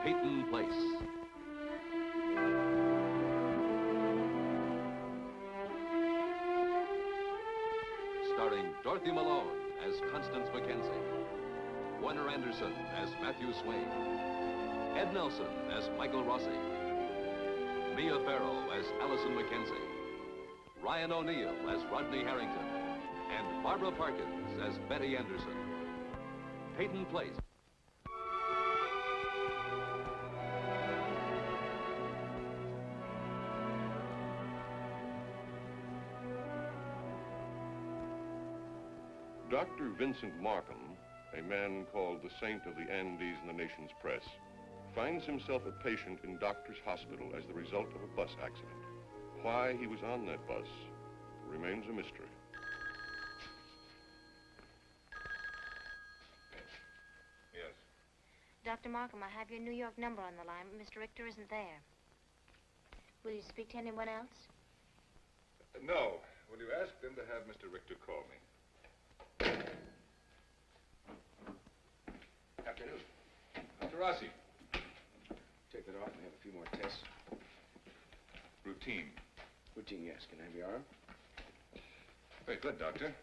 Peyton Place. Starring Dorothy Malone as Constance Mackenzie, Warner Anderson as Matthew Swain, Ed Nelson as Michael Rossi, Mia Farrow as Allison Mackenzie, Ryan O'Neill as Rodney Harrington, and Barbara Parkins as Betty Anderson. Peyton Place. Dr. Vincent Markham, a man called the Saint of the Andes in the nation's press, finds himself a patient in Doctor's Hospital as the result of a bus accident. Why he was on that bus remains a mystery. Yes. Dr. Markham, I have your New York number on the line, but Mr. Richter isn't there. Will you speak to anyone else? No. Will you ask them to have Mr. Richter call me? Afternoon. Dr. Rossi. Take that off and have a few more tests. Routine. Routine, yes. Can I have your arm? Very good, Doctor.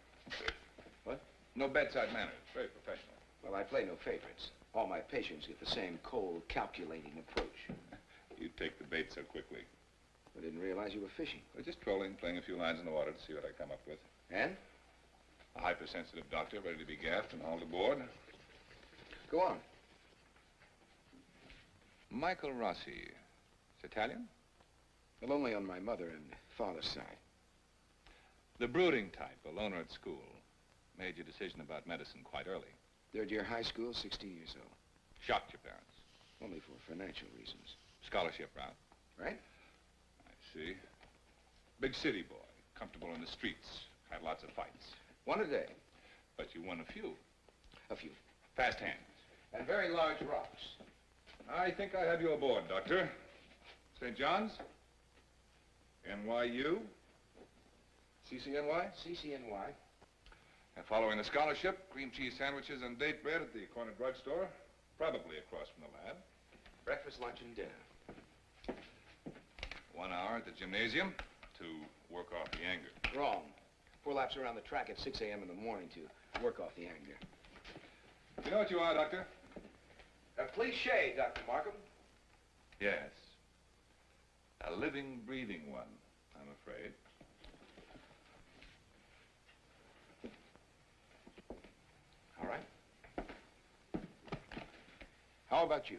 What? No bedside manners. Very professional. Well, I play no favorites. All my patients get the same cold, calculating approach. You take the bait so quickly. I didn't realize you were fishing. We're just trolling, playing a few lines in the water to see what I come up with. And? A hypersensitive doctor ready to be gaffed and hauled aboard. Go on. Michael Rossi. Is Italian? Well, only on my mother and father's side. The brooding type, a loner at school. Made your decision about medicine quite early. Third year high school, 16 years old. Shocked your parents. Only for financial reasons. Scholarship route. Right? I see. Big city boy. Comfortable in the streets. Had lots of fights. One a day. But you won a few. A few. Fast hands. And very large rocks. I think I have you aboard, Doctor. St. John's? NYU? CCNY? CCNY. And following the scholarship, cream cheese sandwiches and date bread at the corner drugstore, probably across from the lab. Breakfast, lunch, and dinner. 1 hour at the gymnasium to work off the anger. Wrong. 4 laps around the track at 6 a.m. in the morning to work off the anger. You know what you are, Doctor? A cliche, Dr. Markham. Yes. A living, breathing one, I'm afraid. All right. How about you?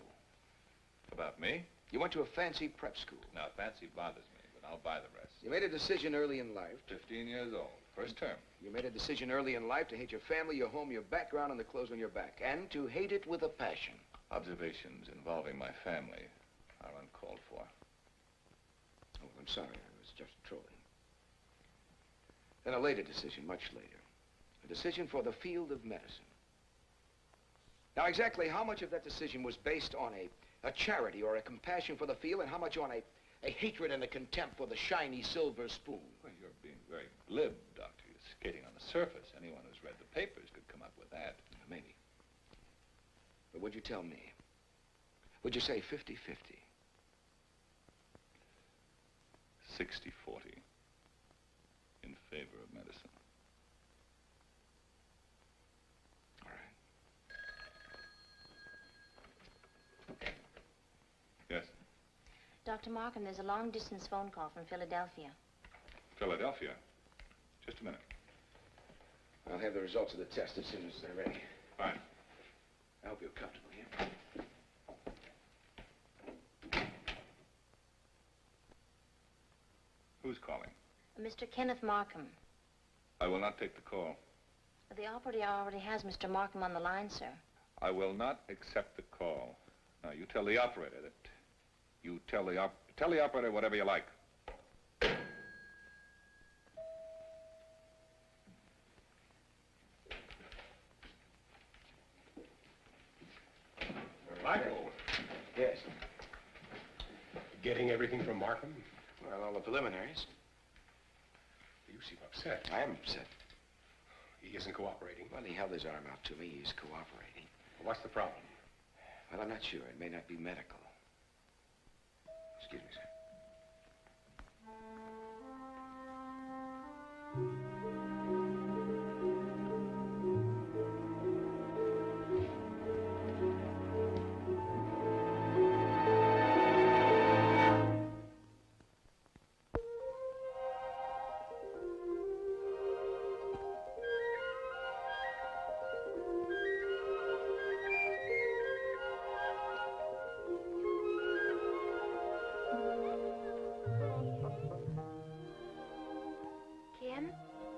About me? You went to a fancy prep school. Now, fancy bothers me, but I'll buy the rest. You made a decision early in life. 15 years old. First term. You made a decision early in life to hate your family, your home, your background, and the clothes on your back. And to hate it with a passion. Observations involving my family are uncalled for. Oh, I'm sorry. I was just trolling. Then a later decision, much later. A decision for the field of medicine. Now, exactly how much of that decision was based on a charity or a compassion for the field, and how much on a hatred and a contempt for the shiny silver spoon? Well, you're being very glib, Doctor. You're skating on the surface. Anyone who's read the papers could come up with that. Maybe. But would you tell me? Would you say 50-50? 60-40 in favor of medicine. All right. Yes? Dr. Markham, there's a long-distance phone call from Philadelphia. Philadelphia? Just a minute. I'll have the results of the test as soon as they're ready. Fine. I hope you're comfortable here. Who's calling? Mr. Kenneth Markham. I will not take the call. The operator already has Mr. Markham on the line, sir. I will not accept the call. Now, you tell the operator that... You tell the operator whatever you like. Michael. Yes. Getting everything from Markham? Well, all the preliminaries. You seem upset. I am upset. He isn't cooperating. Well, he held his arm out to me. He's cooperating. What's the problem? Well, Well, I'm not sure. It may not be medical. Excuse me, sir.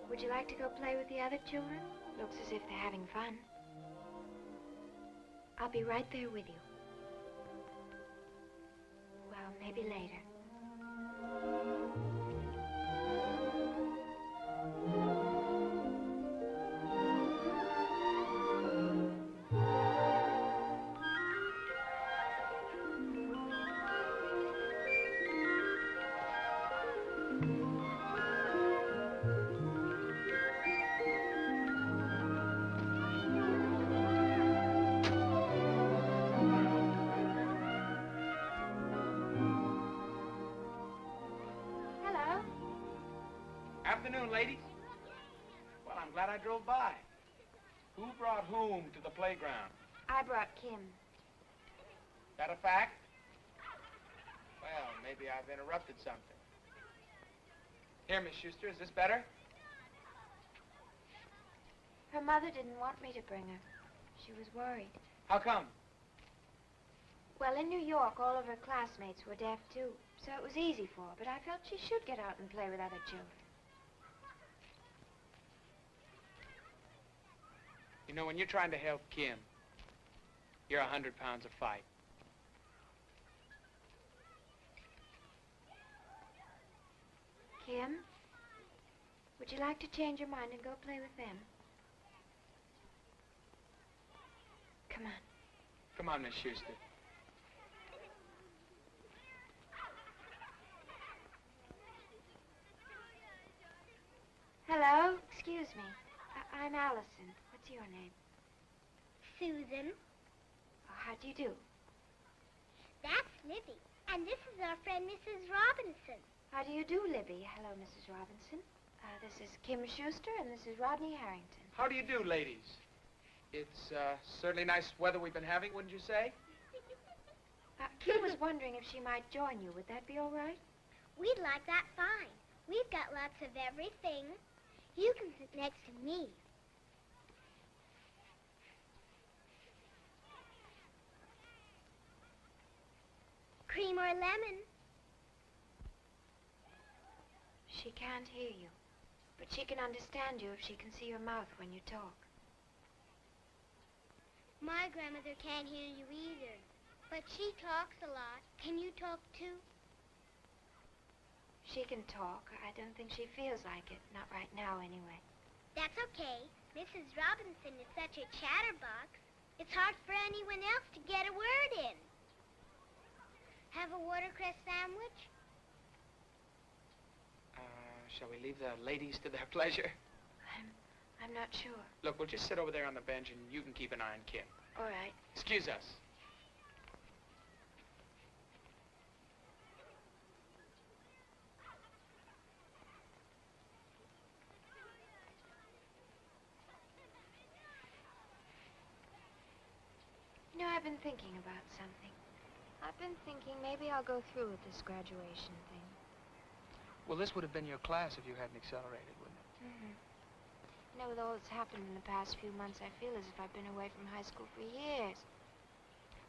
Would you like to go play with the other children? Looks as if they're having fun. I'll be right there with you. Well, maybe later. Afternoon, ladies. Well, I'm glad I drove by. Who brought whom to the playground? I brought Kim. That a fact? Well, maybe I've interrupted something. Here, Miss Schuster, is this better? Her mother didn't want me to bring her. She was worried. How come? Well, in New York, all of her classmates were deaf, too. So it was easy for her, but I felt she should get out and play with other children. You know, when you're trying to help Kim, you're 100 pounds of fight. Kim, would you like to change your mind and go play with them? Come on. Come on, Miss Schuster. Hello, excuse me. I'm Allison. What's your name? Susan. Oh, how do you do? That's Libby. And this is our friend, Mrs. Robinson. How do you do, Libby? Hello, Mrs. Robinson. This is Kim Schuster, and this is Rodney Harrington. How do you do, ladies? It's certainly nice weather we've been having, wouldn't you say? Kim was wondering if she might join you. Would that be all right? We'd like that fine. We've got lots of everything. You can sit next to me. Cream or lemon? She can't hear you, but she can understand you if she can see your mouth when you talk. My grandmother can't hear you either, but she talks a lot. Can you talk too? She can talk. I don't think she feels like it. Not right now, anyway. That's okay. Mrs. Robinson is such a chatterbox. It's hard for anyone else to get a word in. Have a watercress sandwich? Shall we leave the ladies to their pleasure? I'm not sure. Look, we'll just sit over there on the bench and you can keep an eye on Kim. All right. Excuse us. You know, I've been thinking about something. I've been thinking maybe I'll go through with this graduation thing. Well, this would have been your class if you hadn't accelerated, wouldn't it? Mm-hmm. You know, with all that's happened in the past few months, I feel as if I've been away from high school for years.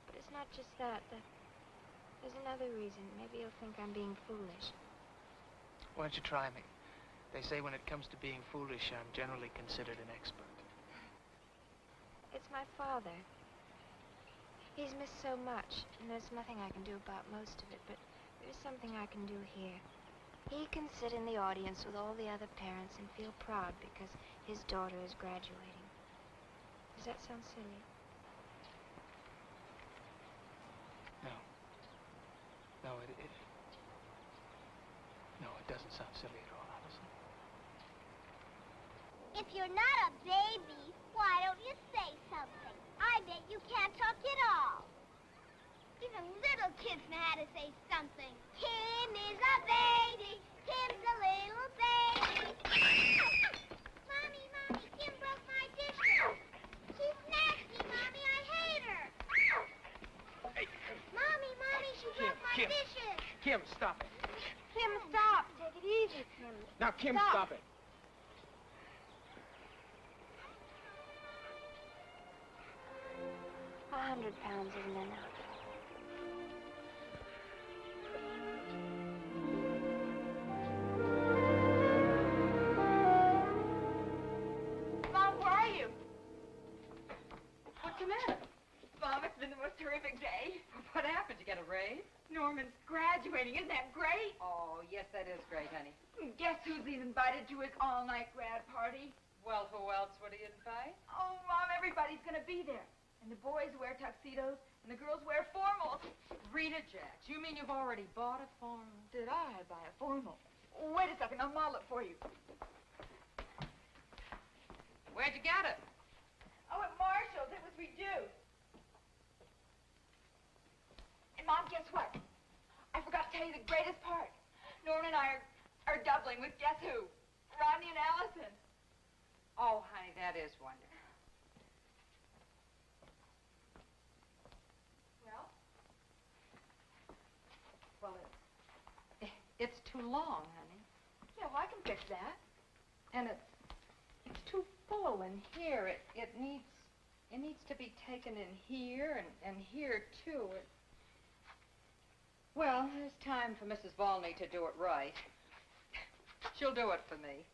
But it's not just that. There's another reason. Maybe you'll think I'm being foolish. Why don't you try me? They say when it comes to being foolish, I'm generally considered an expert. It's my father. He's missed so much, and there's nothing I can do about most of it, but there's something I can do here. He can sit in the audience with all the other parents and feel proud because his daughter is graduating. Does that sound silly? No. No, it doesn't sound silly at all, Allison. If you're not a baby, why don't you say something? I bet you can't talk at all. kids know how to say something. Tim is a baby. Tim's a little baby. Mommy, Tim broke my dishes. She's nasty, Mommy. I hate her. Hey. Mommy, she broke my dishes. Kim, stop it. Kim, stop. Take it easy, Kim. Now, Kim, stop it. £100 isn't enough. Mom, where are you? What's the matter? Mom, it's been the most terrific day. What happened? You get a raise? Norman's graduating. Isn't that great? Oh, yes, that is great, honey. Guess who's he's invited to his all-night grad party? Well, who else would he invite? Oh, Mom, everybody's going to be there. And the boys wear tuxedos, and the girls wear formals. Rita Jacks, you mean you've already bought a formal? Did I buy a formal? Wait a second, I'll model it for you. Where'd you get it? Oh, at Marshall's. It was reduced. And, Mom, guess what? I forgot to tell you the greatest part. Norman and I are doubling with guess who? Rodney and Allison. Oh, honey, that is wonderful. Well, it's too long, honey. Yeah, well, I can fix that. And it's too full in here. It needs to be taken in here and here, too. Well, there's time for Mrs. Volney to do it right. She'll do it for me.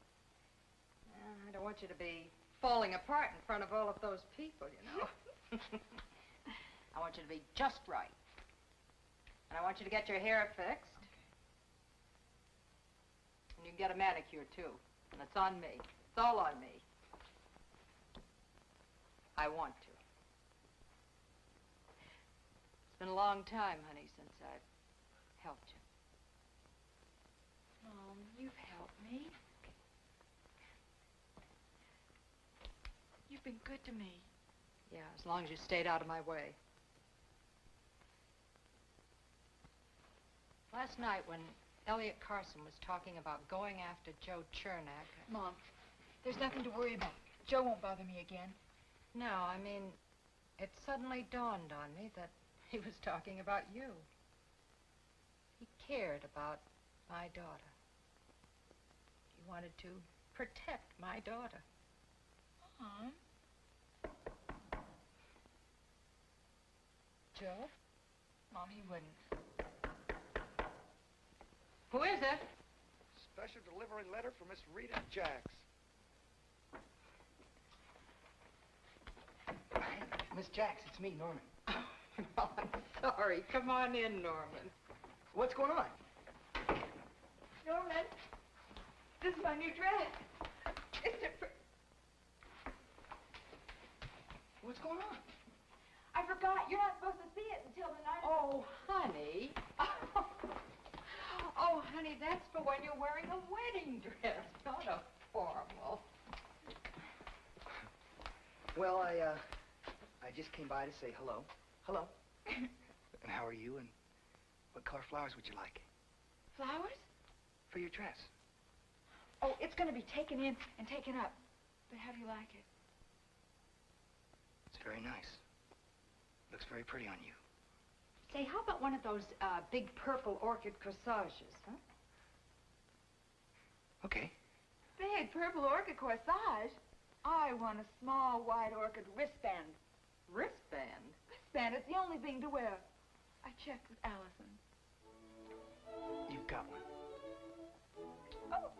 I don't want you to be falling apart in front of all of those people, you know. I want you to be just right. And I want you to get your hair fixed. And you can get a manicure, too. And it's on me. It's all on me. I want to. It's been a long time, honey, since I've helped you. Mom, you've helped me. You've been good to me. Yeah, as long as you stayed out of my way. Last night, when Elliot Carson was talking about going after Joe Chernak... Mom, there's nothing to worry about. Joe won't bother me again. No, I mean, it suddenly dawned on me that he was talking about you. He cared about my daughter. He wanted to protect my daughter. Mom? Joe? Mom, he wouldn't. Who is it? Special delivery letter for Miss Rita Jacks. Miss Jacks, it's me, Norman. Oh, I'm sorry. Come on in, Norman. What's going on? Norman, this is my new dress. Isn't it What's going on? I forgot. You're not supposed to see it until the night. Oh, honey. Oh, honey, that's for when you're wearing a wedding dress, not a formal. Well, I just came by to say hello. Hello. And how are you, and what color flowers would you like? Flowers? For your dress. Oh, it's going to be taken in and taken up. But how do you like it? It's very nice. Looks very pretty on you. Say, how about one of those big purple orchid corsages, huh? Okay. Big purple orchid corsage? I want a small white orchid wristband. Wristband? Wristband, it's the only thing to wear. I checked with Allison. You've got one. Oh.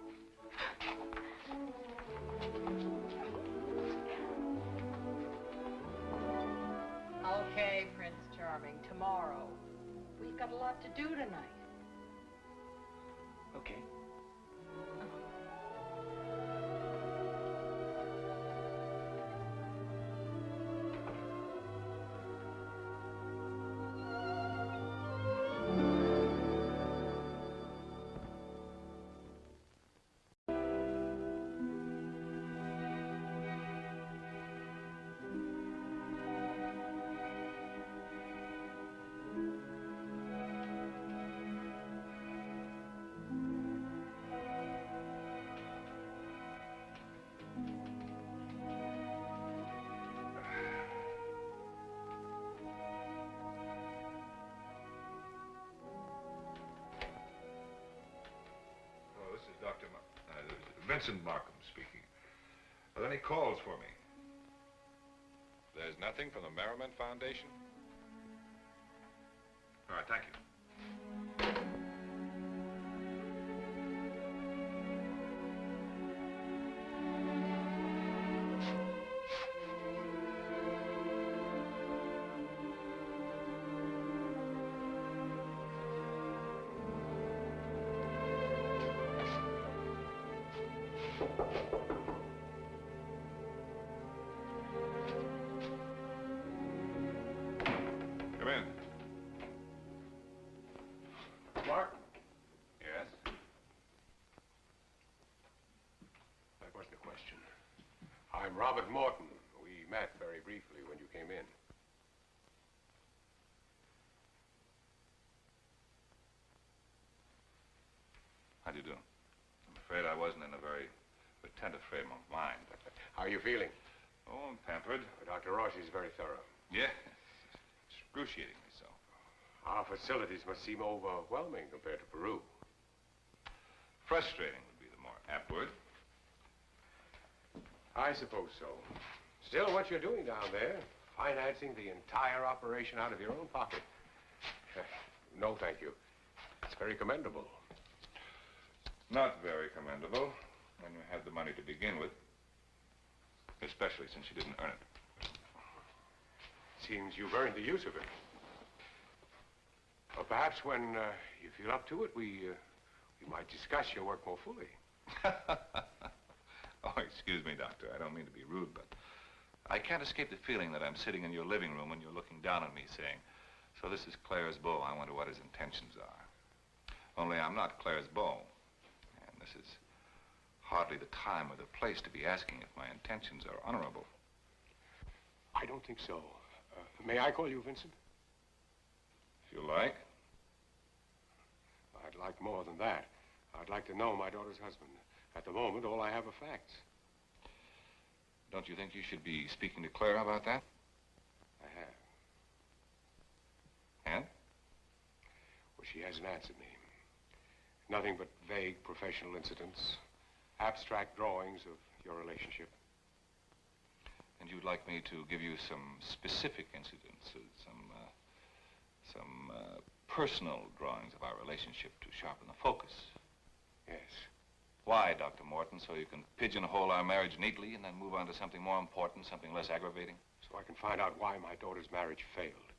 Okay, Prince Charming, tomorrow. We've got a lot to do tonight. Okay. Vincent Markham speaking. Are there any calls for me? There's nothing from the Merriman Foundation? All right, thank you. Come in. Mark? Yes? That wasn't a question. I'm Robert Morton. We met very briefly when you came in. How do you do? I'm afraid I wasn't in a very attentive frame of mind. How are you feeling? Oh, I'm pampered. Dr. Rossi's very thorough. Yeah, excruciatingly so. Our facilities must seem overwhelming compared to Peru. Frustrating would be the more apt word. I suppose so. Still, what you're doing down there, financing the entire operation out of your own pocket. No, thank you. It's very commendable. Not very commendable when you had the money to begin with. Especially since you didn't earn it. Seems you've earned the use of it. Well, perhaps when you feel up to it, we might discuss your work more fully. Oh, excuse me, Doctor. I don't mean to be rude, but I can't escape the feeling that I'm sitting in your living room and you're looking down on me saying, "So this is Claire's beau. I wonder what his intentions are." Only I'm not Claire's beau. And this is hardly the time or the place to be asking if my intentions are honorable. I don't think so. May I call you Vincent? If you like. I'd like more than that. I'd like to know my daughter's husband. At the moment, all I have are facts. Don't you think you should be speaking to Claire about that? I have. And? Well, she hasn't answered me. Nothing but vague professional incidents, abstract drawings of your relationship. And you'd like me to give you some specific incidents, some personal drawings of our relationship to sharpen the focus. Yes. Why, Dr. Morton? So you can pigeonhole our marriage neatly and then move on to something more important, something less aggravating? So I can find out why my daughter's marriage failed,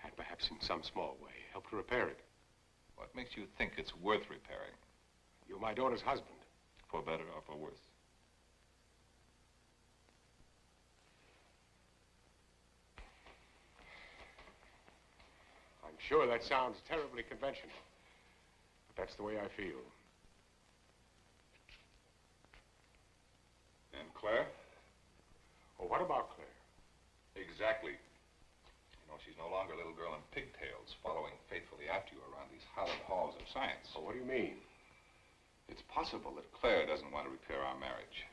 and perhaps in some small way help to repair it. What makes you think it's worth repairing? You're my daughter's husband. For better or for worse? I'm sure that sounds terribly conventional, but that's the way I feel. And Claire? Well, what about Claire? Exactly. You know, she's no longer a little girl in pigtails following faithfully after you around these hallowed halls of science. Oh, what do you mean? It's possible that Claire doesn't want to repair our marriage.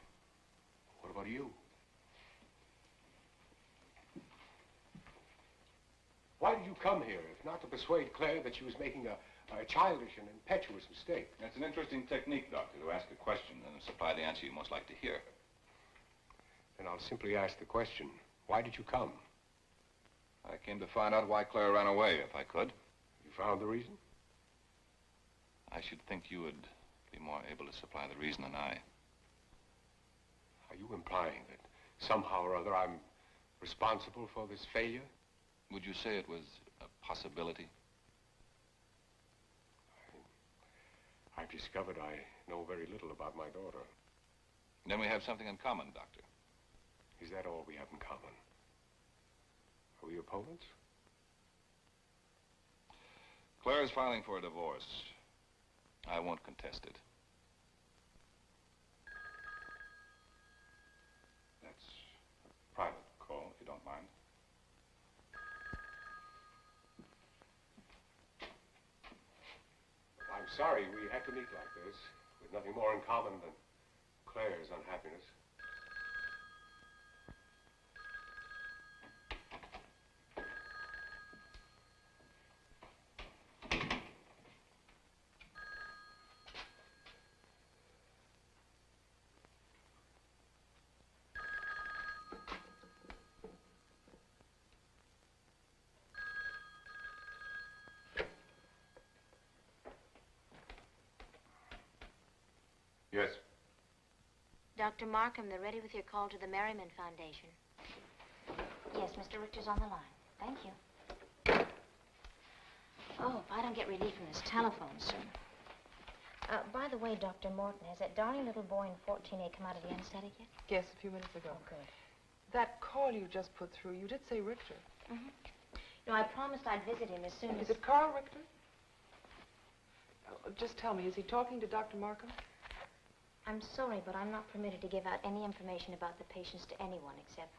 What about you? Why did you come here, if not to persuade Claire that she was making a childish and impetuous mistake? That's an interesting technique, Doctor, to ask a question and supply the answer you most like to hear. Then I'll simply ask the question, why did you come? I came to find out why Claire ran away, if I could. You found the reason? I should think you would be more able to supply the reason than I. Are you implying that somehow or other I'm responsible for this failure? Would you say it was a possibility? I've discovered I know very little about my daughter. Then we have something in common, Doctor. Is that all we have in common? Are we opponents? Claire's filing for a divorce. I won't contest it. That's a private call, if you don't mind. I'm sorry we had to meet like this, with nothing more in common than Claire's unhappiness. Yes. Dr. Markham, they're ready with your call to the Merriman Foundation. Yes, Mr. Richter's on the line. Thank you. Oh, if I don't get relief from this telephone soon. By the way, Dr. Morton, has that darling little boy in 14A come out of the anesthetic yet? Yes, a few minutes ago. Oh, good. That call you just put through, you did say Richter. Mm-hmm. No, I promised I'd visit him as soon as... Is it Carl Richter? Oh, just tell me, is he talking to Dr. Markham? I'm sorry, but I'm not permitted to give out any information about the patients to anyone except...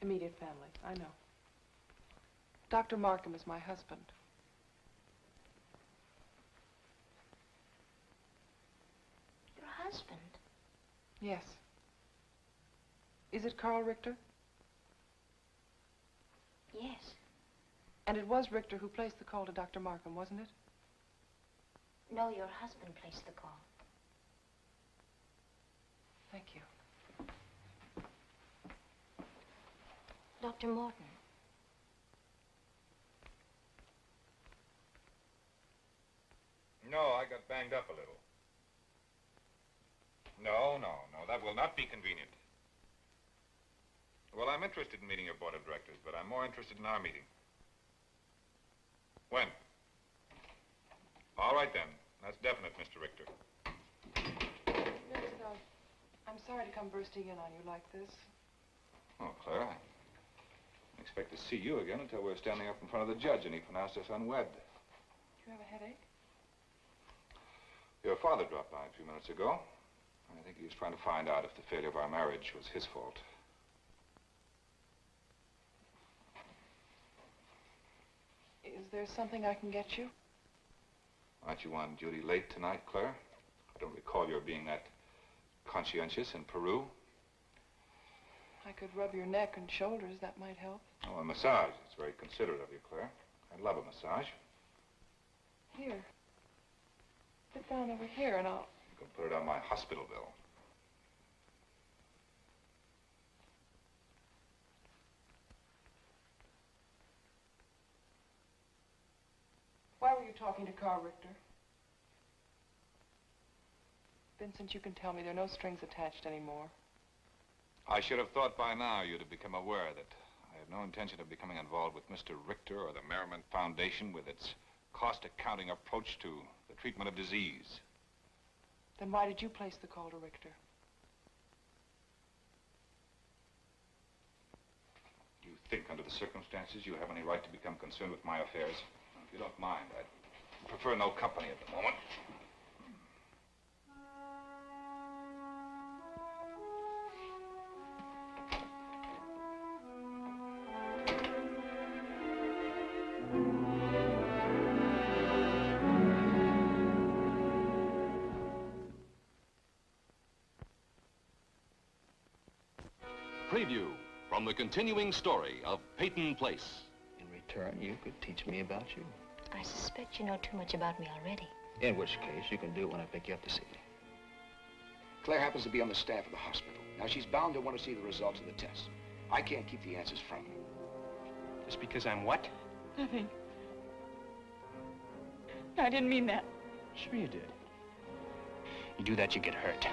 Immediate family, I know. Dr. Markham is my husband. Your husband? Yes. Is it Carl Richter? Yes. And it was Richter who placed the call to Dr. Markham, wasn't it? No, your husband placed the call. Thank you. Dr. Morton. No, I got banged up a little. No, that will not be convenient. Well, I'm interested in meeting your board of directors, but I'm more interested in our meeting. When? All right, then. That's definite, Mr. Richter. Yes, I'm sorry to come bursting in on you like this. Oh, Claire, I didn't expect to see you again until we were standing up in front of the judge and he pronounced us unwed. Do you have a headache? Your father dropped by a few minutes ago. I think he was trying to find out if the failure of our marriage was his fault. Is there something I can get you? Aren't you on duty late tonight, Claire? I don't recall your being that conscientious in Peru. I could rub your neck and shoulders. That might help. Oh, a massage. It's very considerate of you, Claire. I'd love a massage. Here. Sit down over here and I'll... You can put it on my hospital bill. Why were you talking to Carl Richter? Vincent, you can tell me there are no strings attached anymore. I should have thought by now you'd have become aware that I have no intention of becoming involved with Mr. Richter or the Merriman Foundation with its cost accounting approach to the treatment of disease. Then why did you place the call to Richter? You think under the circumstances you have any right to become concerned with my affairs? If you don't mind, I'd prefer no company at the moment. Preview from the continuing story of Peyton Place. In return, you could teach me about you. I suspect you know too much about me already. In which case, you can do it when I pick you up this evening. Claire happens to be on the staff of the hospital. Now, she's bound to want to see the results of the test. I can't keep the answers from her. Just because I'm what? Nothing. I didn't mean that. Sure you did. You do that, you get hurt.